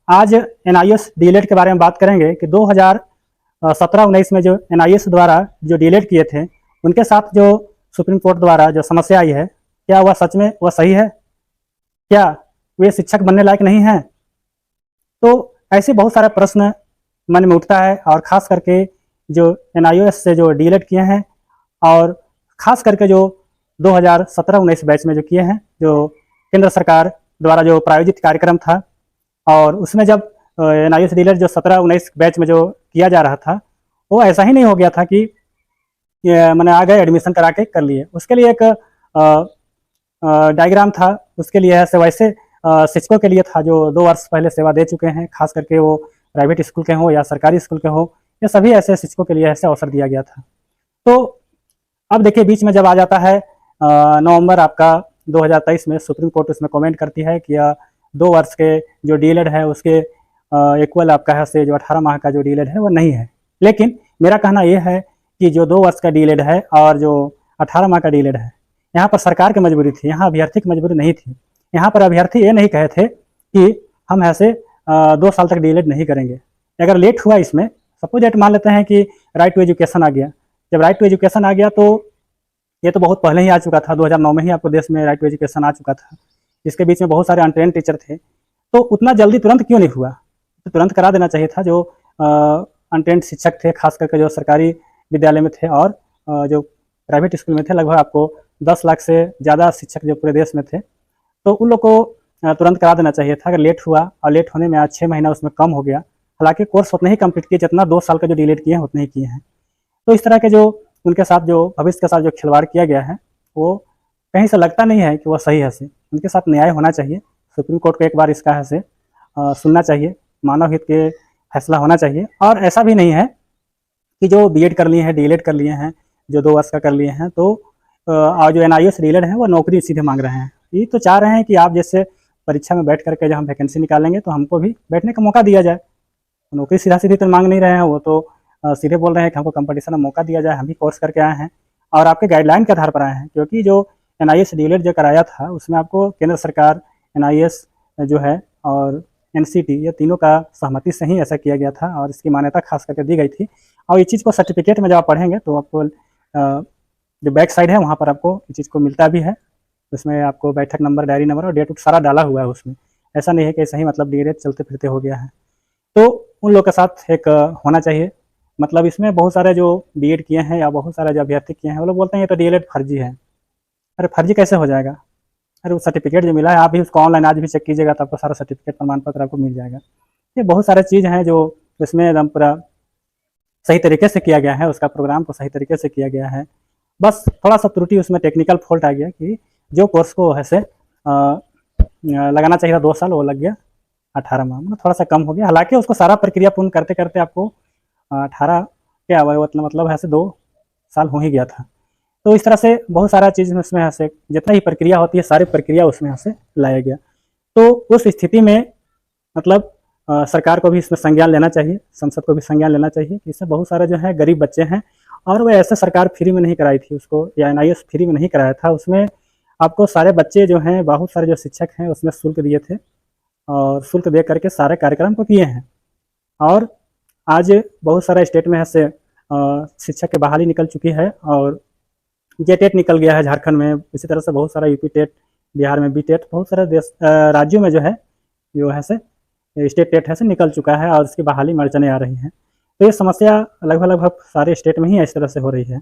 आज NIS DElEd के बारे में बात करेंगे कि 2017-19 में जो एनआईएस द्वारा जो डीएलएड किए थे उनके साथ जो सुप्रीम कोर्ट द्वारा जो समस्या आई है, क्या वह सच में वह सही है? क्या वे शिक्षक बनने लायक नहीं हैं? तो ऐसे बहुत सारे प्रश्न मन में उठता है, और ख़ास करके जो एनआईएस से जो डीएलएड किए हैं और ख़ास करके जो 2017-19 बैच में जो किए हैं, जो केंद्र सरकार द्वारा जो प्रायोजित कार्यक्रम था, और उसमें जब एनआईएस डीएलएड जो 17-19 बैच में जो किया जा रहा था, वो ऐसा ही नहीं हो गया था कि मैंने आ गए एडमिशन करा के कर लिए। उसके लिए एक डायग्राम था, उसके लिए ऐसे वैसे शिक्षकों के लिए था जो 2 वर्ष पहले सेवा दे चुके हैं, खास करके वो प्राइवेट स्कूल के हों या सरकारी स्कूल के हों, ये सभी ऐसे शिक्षकों के लिए ऐसे अवसर दिया गया था। तो अब देखिए बीच में जब आ जाता है नवंबर आपका 2023 में सुप्रीम कोर्ट उसमें कमेंट करती है कि 2 वर्ष के जो डीएलएड है उसके इक्वल आपका है से जो 18 माह का जो डीएलएड है वो नहीं है। लेकिन मेरा कहना यह है कि जो 2 वर्ष का डीएलएड है और जो 18 माह का डीएलएड है, यहाँ पर सरकार की मजबूरी थी, यहाँ अभ्यर्थी की मजबूरी नहीं थी। यहाँ पर अभ्यर्थी ये नहीं कहे थे कि हम ऐसे 2 साल तक डीएलएड नहीं करेंगे। अगर लेट हुआ इसमें, सपोज डेट मान लेते हैं कि राइट टू एजुकेशन आ गया। जब राइट टू एजुकेशन आ गया तो ये तो बहुत पहले ही आ चुका था, 2009 में ही आपको देश में राइट टू एजुकेशन आ चुका था। इसके बीच में बहुत सारे अनट्रेंड टीचर थे, तो उतना जल्दी तुरंत क्यों नहीं हुआ? तो तुरंत करा देना चाहिए था। जो अनट्रेंड शिक्षक थे, खास करके जो सरकारी विद्यालय में थे और जो प्राइवेट स्कूल में थे, लगभग आपको 10 लाख से ज़्यादा शिक्षक जो पूरे देश में थे, तो उन लोग को तुरंत करा देना चाहिए था। अगर लेट हुआ और लेट होने में आज 6 महीना उसमें कम हो गया, हालांकि कोर्स उतने ही कंप्लीट किए जितना 2 साल का जो डीलेट किए हैं उतने ही किए हैं। तो इस तरह के जो उनके साथ जो भविष्य के साथ जो खिलवाड़ किया गया है, वो कहीं से लगता नहीं है कि वो सही है से। उनके साथ न्याय होना चाहिए। सुप्रीम कोर्ट को एक बार इसका है से सुनना चाहिए, मानव हित के फैसला होना चाहिए। और ऐसा भी नहीं है कि जो बीएड कर लिए हैं, डीएलएड कर लिए हैं, जो 2 वर्ष का कर लिए हैं, तो और जो एनआईएस डीएलएड है वो नौकरी सीधे मांग रहे हैं। ये तो चाह रहे हैं कि आप जैसे परीक्षा में बैठ करके जब हम वैकेंसी निकालेंगे तो हमको भी बैठने का मौका दिया जाए। नौकरी सीधा सीधी तो मांग नहीं रहे हैं, वो तो सीधे बोल रहे हैं कि हमको कंपटीशन में मौका दिया जाए, हम भी कोर्स करके आए हैं और आपके गाइडलाइन के आधार पर आए हैं। क्योंकि जो एनआईएस डीएलएड जो कराया था उसमें आपको केंद्र सरकार, एनआईएस जो है और एनसीटी, ये तीनों का सहमति से ही ऐसा किया गया था और इसकी मान्यता खास करके दी गई थी। और इस चीज़ को सर्टिफिकेट में जब आप पढ़ेंगे तो आपको जो बैक साइड है वहाँ पर आपको इस चीज़ को मिलता भी है। उसमें आपको बैठक नंबर, डायरी नंबर और डेट सारा डाला हुआ है उसमें। ऐसा नहीं है कि ऐसा ही मतलब डीएलएड चलते फिरते हो गया है। तो उन लोग के साथ एक होना चाहिए। मतलब इसमें बहुत सारे जो बीएड किए हैं या बहुत सारे जो अभ्यर्थी किए हैं, वो लोग बोलते हैं ये तो डीएलएड फर्जी है। अरे फर्जी कैसे हो जाएगा? अरे वो सर्टिफिकेट जो मिला है, आप भी उसको ऑनलाइन आज भी चेक कीजिएगा तो आपको सारा सर्टिफिकेट, प्रमाण पत्र आपको मिल जाएगा। ये बहुत सारे चीज़ हैं जो इसमें एकदम पूरा सही तरीके से किया गया है, उसका प्रोग्राम को सही तरीके से किया गया है। बस थोड़ा सा त्रुटि उसमें टेक्निकल फॉल्ट आ गया कि जो कोर्स को ऐसे लगाना चाहिए था 2 साल, वो लग गया 18 माह, मतलब थोड़ा सा कम हो गया। हालांकि उसको सारा प्रक्रिया पूर्ण करते करते आपको 18 क्या मतलब ऐसे 2 साल हो ही गया था। तो इस तरह से बहुत सारा चीज़ उसमें ऐसे जितना ही प्रक्रिया होती है सारी प्रक्रिया उसमें ऐसे लाया गया। तो उस स्थिति में मतलब सरकार को भी इसमें संज्ञान लेना चाहिए, संसद को भी संज्ञान लेना चाहिए कि इससे बहुत सारे जो है गरीब बच्चे हैं और वो ऐसे सरकार फ्री में नहीं कराई थी उसको, या एनआईएस फ्री में नहीं कराया था। उसमें आपको सारे बच्चे जो हैं, बहुत सारे जो शिक्षक हैं उसमें शुल्क दिए थे और शुल्क दे करके सारे कार्यक्रम को किए हैं। और आज बहुत सारा स्टेट में ऐसे शिक्षक की बहाली निकल चुकी है और जे टेट निकल गया है झारखंड में। इसी तरह से बहुत सारा यूपी टेट, बिहार में बी टेट, बहुत सारे देश राज्यों में जो है से स्टेट टेट है से निकल चुका है और इसकी बहाली मर्चने आ रही है। तो ये समस्या लगभग सारे स्टेट में ही इस तरह से हो रही है।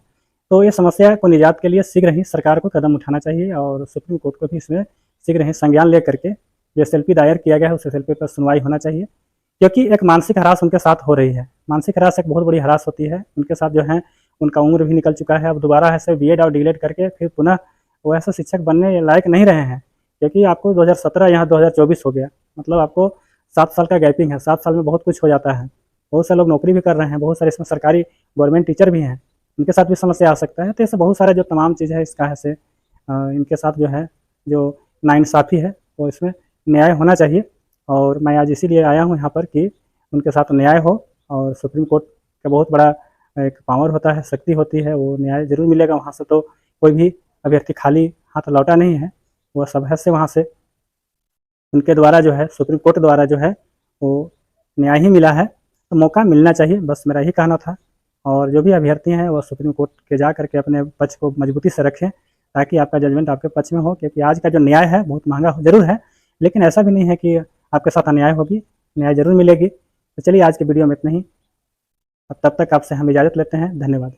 तो ये समस्या को निजात के लिए शीघ्र ही सरकार को कदम उठाना चाहिए और सुप्रीम कोर्ट को भी इसमें शीघ्र ही संज्ञान ले करके जो एसएलपी दायर किया गया है उस एसएलपी पर सुनवाई होना चाहिए। क्योंकि एक मानसिक हरास उनके साथ हो रही है। मानसिक हरास एक बहुत बड़ी हरास होती है उनके साथ जो है। उनका उम्र भी निकल चुका है, अब दोबारा ऐसे बीएड और डीएलएड करके फिर पुनः वो ऐसे शिक्षक बनने लायक नहीं रहे हैं। क्योंकि आपको 2017 यहाँ 2024 हो गया, मतलब आपको 7 साल का गैपिंग है। 7 साल में बहुत कुछ हो जाता है। बहुत सारे लोग नौकरी भी कर रहे हैं, बहुत सारे इसमें सरकारी गवर्नमेंट टीचर भी हैं, उनके साथ भी समस्या आ सकता है। तो ऐसे बहुत सारे जो तमाम चीज़ है इसका ऐसे इनके साथ जो है जो नाइंसाफ़ी है वो इसमें न्याय होना चाहिए। और मैं आज इसीलिए आया हूँ यहाँ पर कि उनके साथ न्याय हो। और सुप्रीम कोर्ट का बहुत बड़ा एक पावर होता है, शक्ति होती है, वो न्याय जरूर मिलेगा वहाँ से। तो कोई भी अभ्यर्थी खाली हाथ लौटा नहीं है, वो सब है से वहाँ से उनके द्वारा जो है सुप्रीम कोर्ट द्वारा जो है वो न्याय ही मिला है, तो मौका मिलना चाहिए, बस मेरा यही कहना था। और जो भी अभ्यर्थी हैं वो सुप्रीम कोर्ट के जा करके अपने पक्ष को मजबूती से रखें, ताकि आपका जजमेंट आपके पक्ष में हो, क्योंकि आज का जो न्याय है बहुत महंगा ज़रूर है, लेकिन ऐसा भी नहीं है कि आपके साथ अन्याय होगी, न्याय ज़रूर मिलेगी। तो चलिए आज की वीडियो में इतना ही, अब तब तक आपसे हम इजाज़त लेते हैं, धन्यवाद।